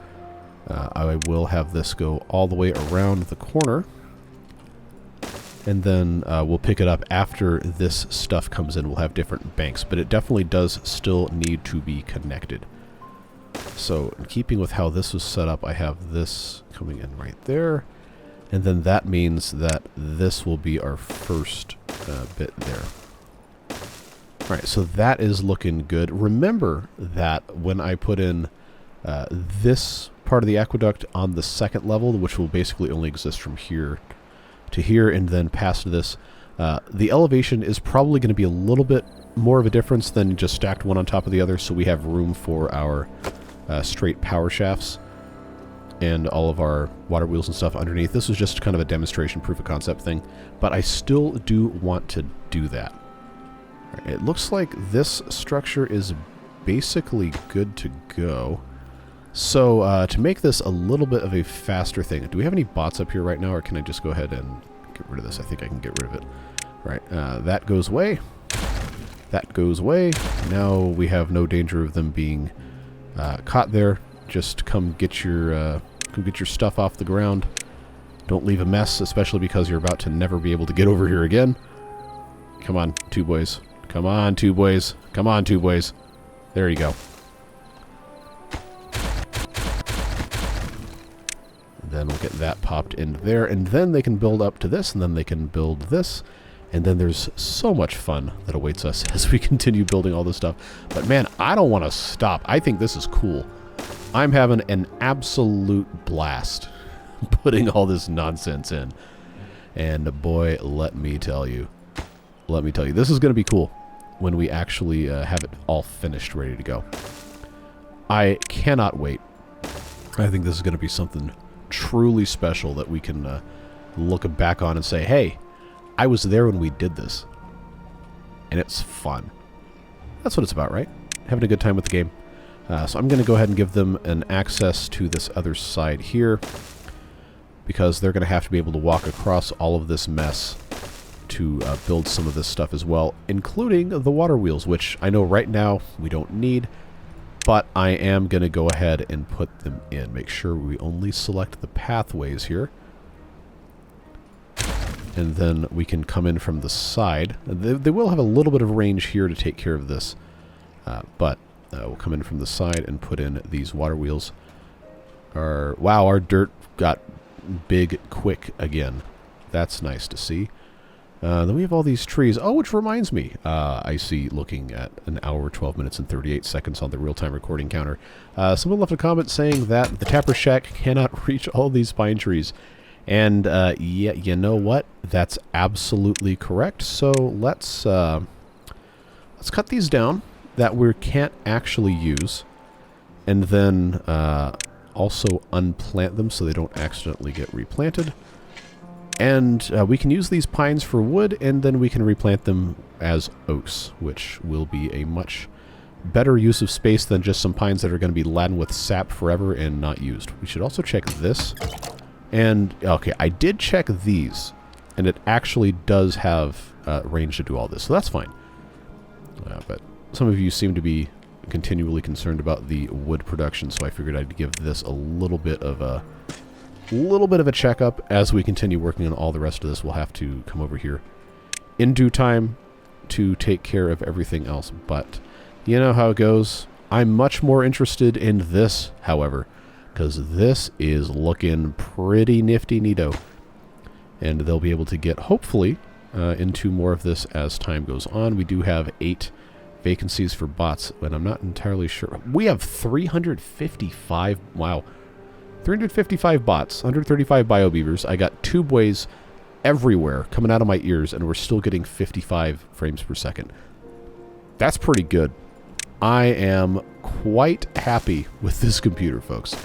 I will have this go all the way around the corner. And then we'll pick it up after this stuff comes in. We'll have different banks, but it definitely does still need to be connected. So, in keeping with how this was set up, I have this coming in right there. And then that means that this will be our first bit there. Alright, so that is looking good. Remember that when I put in this part of the aqueduct on the second level, which will basically only exist from here to here and then past this, the elevation is probably going to be a little bit more of a difference than just stacked one on top of the other, so we have room for our straight power shafts and all of our water wheels and stuff underneath. This was just kind of a demonstration proof of concept thing, but I still do want to do that. Right, it looks like this structure is basically good to go. So to make this a little bit of a faster thing, do we have any bots up here right now, or can I just go ahead and get rid of this? I think I can get rid of it. Right, that goes away. That goes away. Now we have no danger of them being caught there. Just come get your stuff off the ground. Don't leave a mess, especially because you're about to never be able to get over here again. Come on, two boys. Come on, two boys. Come on, two boys. There you go. Then we'll get that popped in there, and then they can build up to this, and then they can build this, and then there's so much fun that awaits us as we continue building all this stuff. But man, I don't want to stop. I think this is cool. I'm having an absolute blast putting all this nonsense in. And boy, let me tell you, this is going to be cool when we actually have it all finished, ready to go. I cannot wait. I think this is going to be something truly special that we can look back on and say, hey, I was there when we did this. And it's fun. That's what it's about, right? Having a good time with the game. So I'm going to go ahead and give them an access to this other side here, because they're going to have to be able to walk across all of this mess to build some of this stuff as well, including the water wheels, which I know right now we don't need, but I am going to go ahead and put them in. Make sure we only select the pathways here. And then we can come in from the side. They will have a little bit of range here to take care of this, but we'll come in from the side and put in these water wheels. Wow, our dirt got big quick again. That's nice to see. Then we have all these trees. Oh, which reminds me, I see looking at an hour, 12 minutes, and 38 seconds on the real-time recording counter. Someone left a comment saying that the Tapper Shack cannot reach all these pine trees. And, yeah, you know what? That's absolutely correct. So let's cut these down that we can't actually use. And then also unplant them so they don't accidentally get replanted. And we can use these pines for wood, and then we can replant them as oaks, which will be a much better use of space than just some pines that are going to be laden with sap forever and not used. We should also check this. And, okay, I did check these, and it actually does have range to do all this, so that's fine. But some of you seem to be continually concerned about the wood production, so I figured I'd give this a little bit of a checkup. As we continue working on all the rest of this, we'll have to come over here in due time to take care of everything else. But you know how it goes. I'm much more interested in this, however, because this is looking pretty nifty neato. And they'll be able to get, hopefully, into more of this as time goes on. We do have 8 vacancies for bots, but I'm not entirely sure. We have 355, wow. 355 bots, 135 biobeavers. I got tube ways everywhere coming out of my ears, and we're still getting 55 frames per second. That's pretty good. I am quite happy with this computer, folks.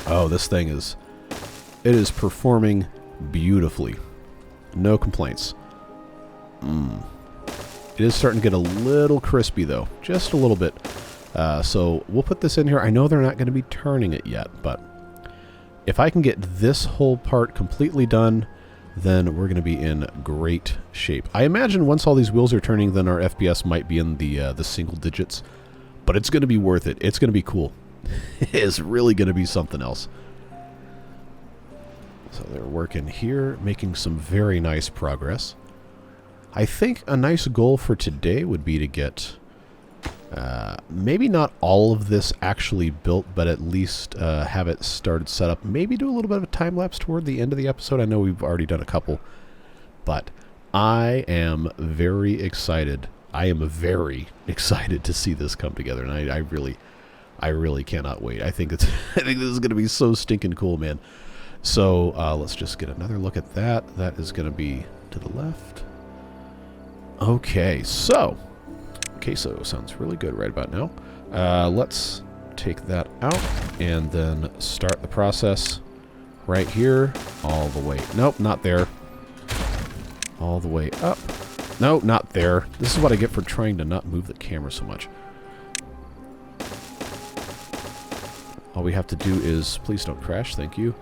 Oh, this thing is... it is performing beautifully. No complaints. It is starting to get a little crispy, though. Just a little bit. So we'll put this in here. I know they're not going to be turning it yet, but if I can get this whole part completely done, then we're going to be in great shape. I imagine once all these wheels are turning, then our FPS might be in the single digits, but it's going to be worth it. It's going to be cool. It's really going to be something else. So they're working here, making some very nice progress. I think a nice goal for today would be to get... maybe not all of this actually built, but at least have it started set up. Maybe do a little bit of a time lapse toward the end of the episode. I know we've already done a couple, but I am very excited. I am very excited to see this come together, and I really cannot wait. I think this is going to be so stinking cool, man. So let's just get another look at that. That is going to be to the left. Okay, so. Queso sounds really good right about now. Let's take that out and then start the process right here all the way. Nope, not there. All the way up. No, not there. This is what I get for trying to not move the camera so much. All we have to do is... please don't crash, thank you.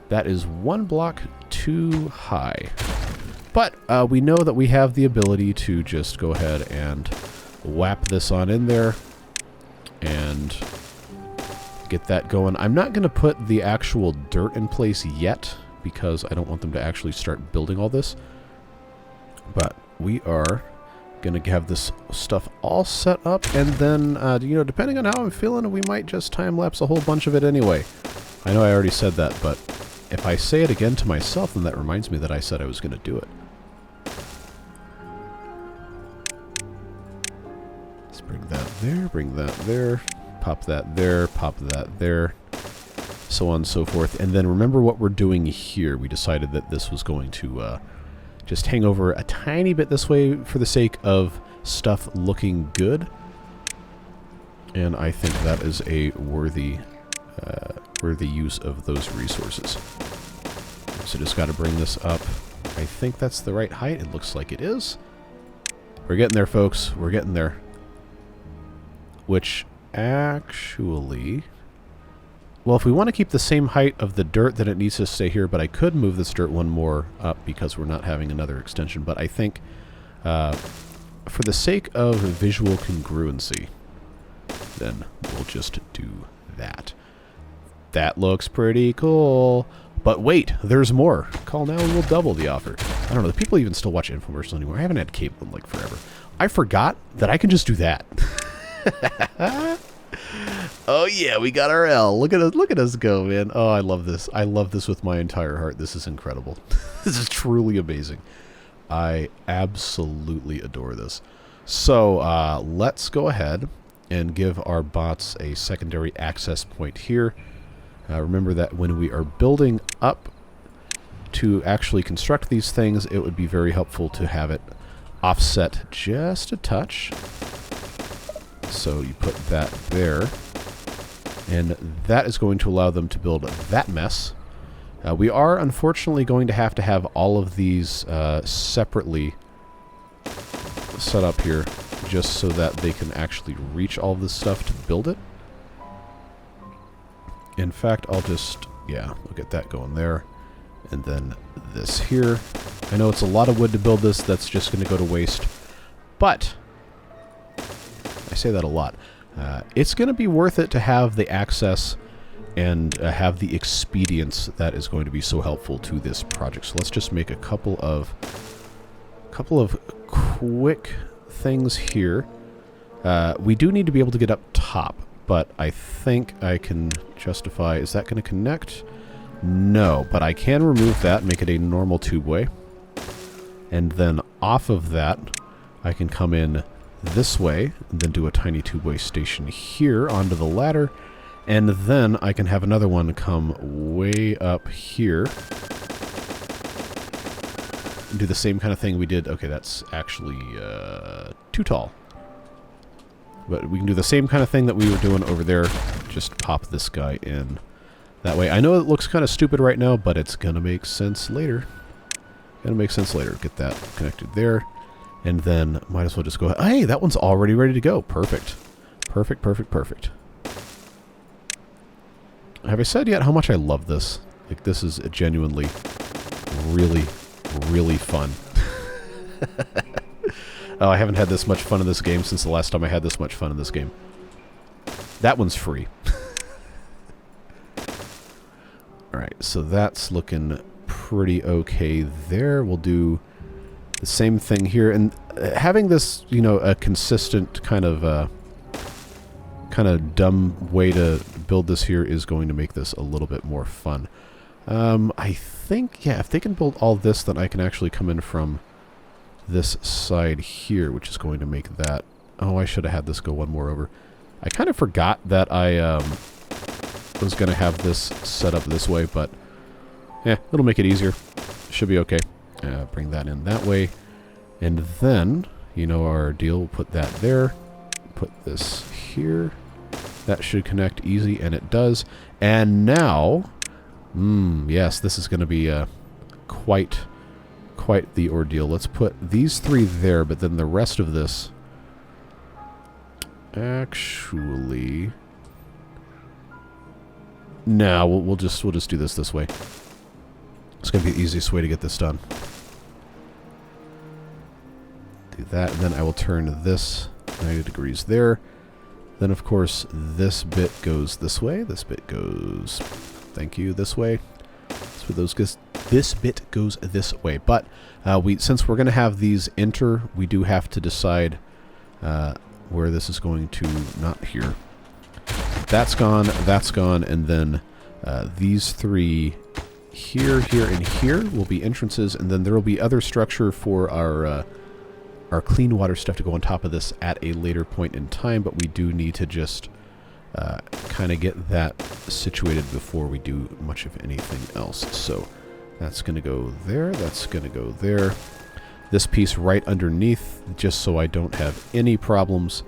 That is 1 block too high. But we know that we have the ability to just go ahead and whap this on in there and get that going. I'm not going to put the actual dirt in place yet because I don't want them to actually start building all this. But we are going to have this stuff all set up, and then, you know, depending on how I'm feeling, we might just time-lapse a whole bunch of it anyway. I know I already said that, but if I say it again to myself, then that reminds me that I said I was going to do it. Let's bring that there, bring that there, pop that there, pop that there, so on and so forth. And then remember what we're doing here. We decided that this was going to just hang over a tiny bit this way for the sake of stuff looking good. And I think that is a worthy use of those resources. So just got to bring this up. I think that's the right height. It looks like it is. We're getting there, folks. We're getting there. Which actually... well, if we want to keep the same height of the dirt, then it needs to stay here, but I could move this dirt one more up because we're not having another extension. But I think for the sake of visual congruency, then we'll just do that. That looks pretty cool. But wait, there's more. Call now and we'll double the offer. I don't know, do people even still watch infomercials anymore? I haven't had cable in like forever. I forgot that I can just do that. Oh yeah, we got our L. Look at us go, man. Oh, I love this. I love this with my entire heart. This is incredible. This is truly amazing. I absolutely adore this. So let's go ahead and give our bots a secondary access point here. Remember that when we are building up to actually construct these things, it would be very helpful to have it offset just a touch. So you put that there, and that is going to allow them to build that mess. We are unfortunately going to have all of these separately set up here, just so that they can actually reach all of this stuff to build it. In fact, I'll just, yeah, we'll get that going there. And then this here. I know it's a lot of wood to build this, that's just going to go to waste. But, I say that a lot. It's going to be worth it to have the access and have the expedience that is going to be so helpful to this project. So let's just make a couple of quick things here. We do need to be able to get up top, but I think I can justify... Is that going to connect? No, but I can remove that, make it a normal tubeway. And then off of that, I can come in this way, and then do a tiny tubeway station here onto the ladder. And then I can have another one come way up here. And do the same kind of thing we did. Okay, that's actually too tall. But we can do the same kind of thing that we were doing over there. Just pop this guy in that way. I know it looks kind of stupid right now, but it's going to make sense later. Gonna make sense later. Get that connected there. And then might as well just go ahead. Hey, that one's already ready to go. Perfect. Perfect, perfect, perfect. Have I said yet how much I love this? Like, this is genuinely really, really fun. Oh, I haven't had this much fun in this game since the last time I had this much fun in this game. That one's free. Alright, so that's looking pretty okay there. We'll do the same thing here. And having this, you know, a consistent kind of dumb way to build this here is going to make this a little bit more fun. I think, yeah, if they can build all this, then I can actually come in from this side here, which is going to make that... Oh, I should have had this go one more over. I kind of forgot that I was going to have this set up this way, but yeah, it'll make it easier. Should be okay. Bring that in that way. And then, you know our deal, we'll put that there. Put this here. That should connect easy, and it does. And now, yes, this is going to be quite the ordeal. Let's put these three there, but then the rest of this... Actually... No, we'll just do this way. It's going to be the easiest way to get this done. Do that, and then I will turn this 90 degrees there. Then, of course, this bit goes this way. This bit goes... Thank you, this way. This bit goes this way. But since we're going to have these enter, we do have to decide where this is going to... Not here. That's gone, and then these three here, here, and here will be entrances, and then there will be other structure for our clean water stuff to go on top of this at a later point in time, but we do need to just kind of get that situated before we do much of anything else. So that's going to go there, that's going to go there. This piece right underneath, just so I don't have any problems,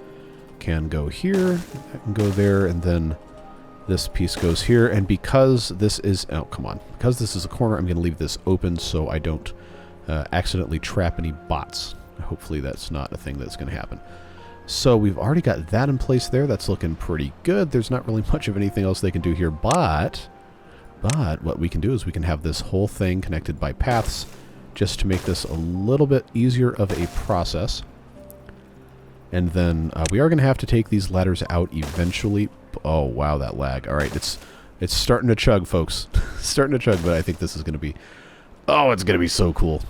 can go here, that can go there, and then this piece goes here. And because this is, oh come on, because this is a corner, I'm going to leave this open so I don't accidentally trap any bots. Hopefully that's not a thing that's going to happen. So we've already got that in place there. That's looking pretty good. There's not really much of anything else they can do here, but what we can do is we can have this whole thing connected by paths just to make this a little bit easier of a process. And then we are going to have to take these ladders out eventually. Oh, wow, that lag. All right, it's starting to chug, folks. Starting to chug, but I think this is going to be... Oh, it's going to be so cool.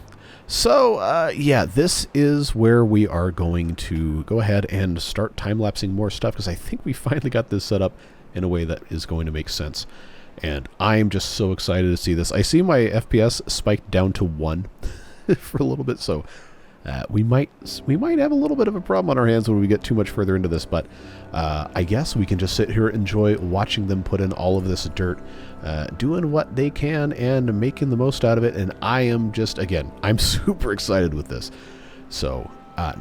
So, yeah, this is where we are going to go ahead and start time-lapsing more stuff, because I think we finally got this set up in a way that is going to make sense. And I'm just so excited to see this. I see my FPS spiked down to 1. for a little bit. So we might have a little bit of a problem on our hands when we get too much further into this, but I guess we can just sit here and enjoy watching them put in all of this dirt, doing what they can and making the most out of it. And I am just, again, I'm super excited with this. So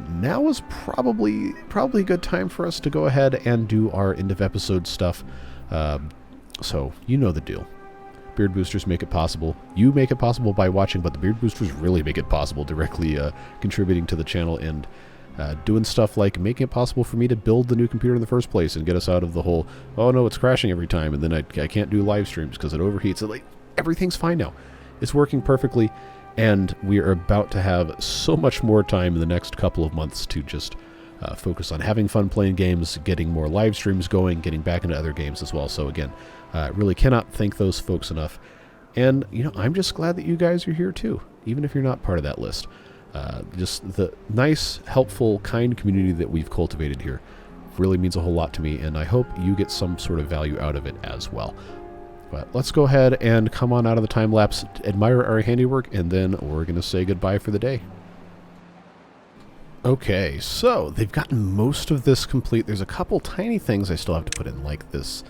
now is probably a good time for us to go ahead and do our end of episode stuff. So you know the deal. Beard boosters make it possible. You make it possible by watching, but the beard boosters really make it possible, directly contributing to the channel and doing stuff like making it possible for me to build the new computer in the first place and get us out of the whole, oh no, it's crashing every time, and then I can't do live streams because it overheats. And, like, everything's fine now. It's working perfectly, and we are about to have so much more time in the next couple of months to just focus on having fun playing games, getting more live streams going, getting back into other games as well. So again, really cannot thank those folks enough. And, you know, I'm just glad that you guys are here too, even if you're not part of that list. Just the nice, helpful, kind community that we've cultivated here really means a whole lot to me, and I hope you get some sort of value out of it as well. But let's go ahead and come on out of the time lapse, admire our handiwork, and then we're going to say goodbye for the day. Okay, so they've gotten most of this complete. There's a couple tiny things I still have to put in, like this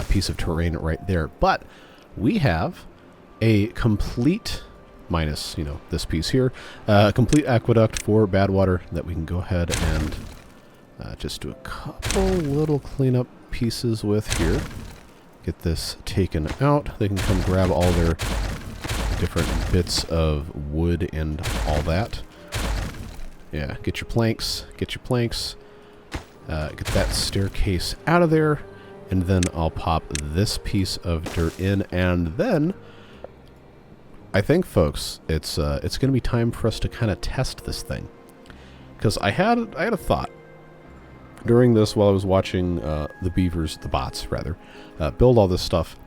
piece of terrain right there. But we have a complete, minus, you know, this piece here, complete aqueduct for Badwater that we can go ahead and just do a couple little cleanup pieces with here. Get this taken out. They can come grab all their different bits of wood and all that. Yeah, get your planks, get that staircase out of there, and then I'll pop this piece of dirt in, and then I think, folks, it's going to be time for us to kind of test this thing, because I had a thought during this while I was watching the bots build all this stuff.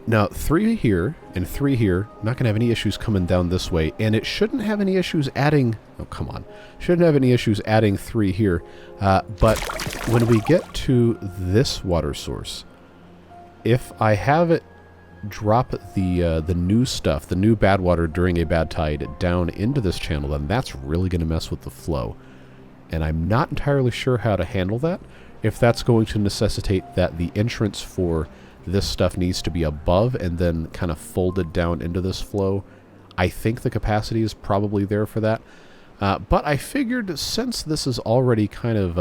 Now, 3 here and 3 here, not going to have any issues coming down this way, and it shouldn't have any issues adding, oh, come on, shouldn't have any issues adding 3 here, but when we get to this water source, if I have it drop the new stuff, the new bad water during a bad tide down into this channel, then that's really going to mess with the flow, and I'm not entirely sure how to handle that, if that's going to necessitate that the entrance for this stuff needs to be above and then kind of folded down into this flow. I think the capacity is probably there for that. But I figured since this is already kind of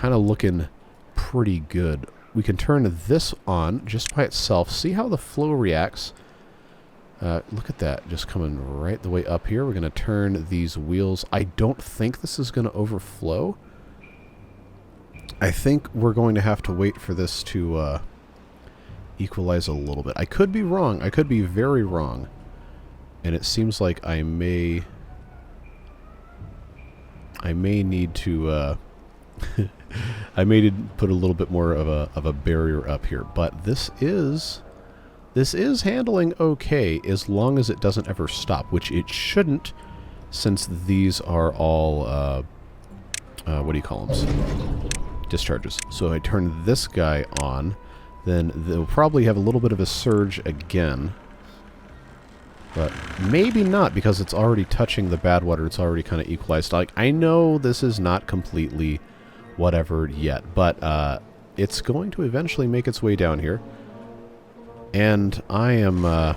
looking pretty good, we can turn this on just by itself, see how the flow reacts. Look at that, just coming right the way up here. We're going to turn these wheels. I don't think this is going to overflow. I think we're going to have to wait for this to equalize a little bit. I could be wrong. I could be very wrong. And it seems like I may need to I may need to put a little bit more of a barrier up here. But this is handling okay as long as it doesn't ever stop, which it shouldn't, since these are all what do you call them? Discharges. So if I turn this guy on, then they'll probably have a little bit of a surge again. But maybe not, because it's already touching the bad water. It's already kind of equalized. Like, I know this is not completely whatever yet, but it's going to eventually make its way down here. And I'm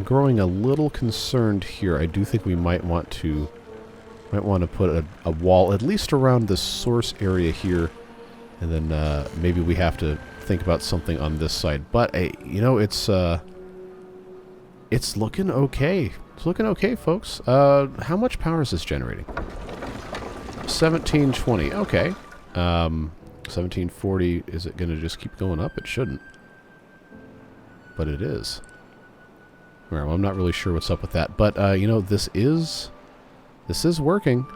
growing a little concerned here. I do think we might want to put a wall at least around the source area here, and then maybe we have to think about something on this side. But you know, it's looking okay. It's looking okay, folks. How much power is this generating? 1720. Okay. 1740. Is it going to just keep going up? It shouldn't, but it is. Well, I'm not really sure what's up with that, but you know, this is working.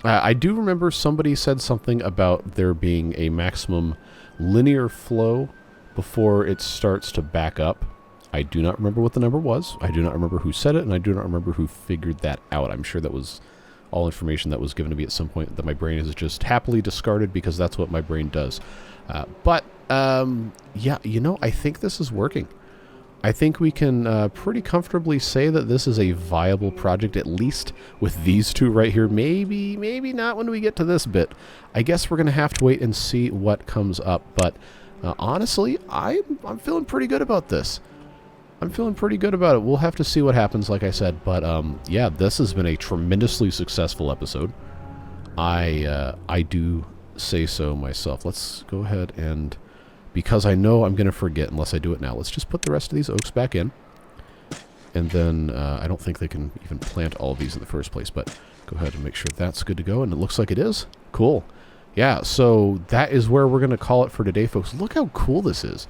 I do remember somebody said something about there being a maximum linear flow before it starts to back up. I do not remember what the number was. I do not remember who said it, and I do not remember who figured that out. I'm sure that was all information that was given to me at some point that my brain has just happily discarded, because that's what my brain does. But yeah, you know, I think this is working. I think we can pretty comfortably say that this is a viable project, at least with these two right here. Maybe not when we get to this bit. I guess we're going to have to wait and see what comes up. But honestly, I'm feeling pretty good about this. I'm feeling pretty good about it. We'll have to see what happens, like I said. But yeah, this has been a tremendously successful episode. I do say so myself. Let's go ahead and... because I know I'm going to forget unless I do it now. Let's just put the rest of these oaks back in. And then I don't think they can even plant all of these in the first place. But go ahead and make sure that's good to go. And it looks like it is. Cool. Yeah, so that is where we're going to call it for today, folks. Look how cool this is.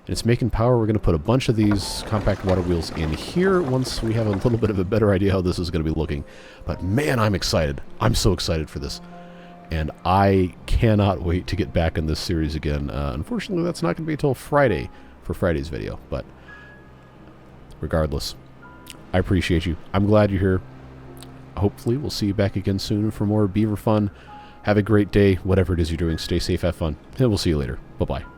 And it's making power. We're going to put a bunch of these compact water wheels in here once we have a little bit of a better idea how this is going to be looking. But man, I'm excited. I'm so excited for this. And I cannot wait to get back in this series again. Unfortunately, that's not going to be until Friday for Friday's video. But regardless, I appreciate you. I'm glad you're here. Hopefully, we'll see you back again soon for more beaver fun. Have a great day. Whatever it is you're doing, stay safe, have fun. And we'll see you later. Bye-bye.